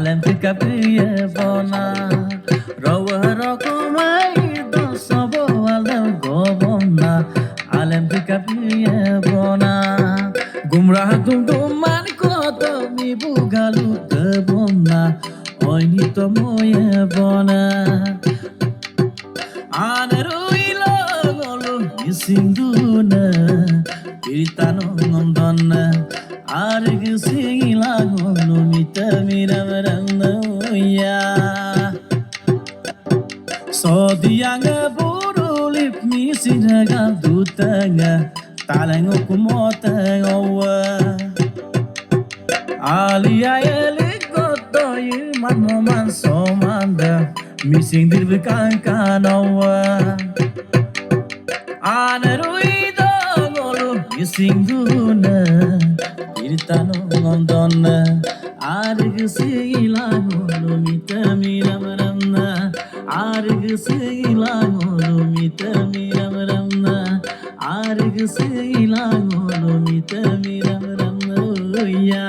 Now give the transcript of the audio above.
Alam kekapiye bona Rawa rokomai dosabo alam gobona Alam kekapiye bona Gumrah dum man koto mi bugalu tebona Oini to moye bona Aneruilo golu isinduna Piritano ngondona Argu singila golu mita mira ya Sodianga burulip mi sinaga dutanga Talango kumotanga wa Alia elikoto man man somanda Missing dirbikan kanawa Anaruido golu missing duna Piritano ngondona Argu singila golu mita mira Argu singila golu mita mira Argu singila golu mita mira ya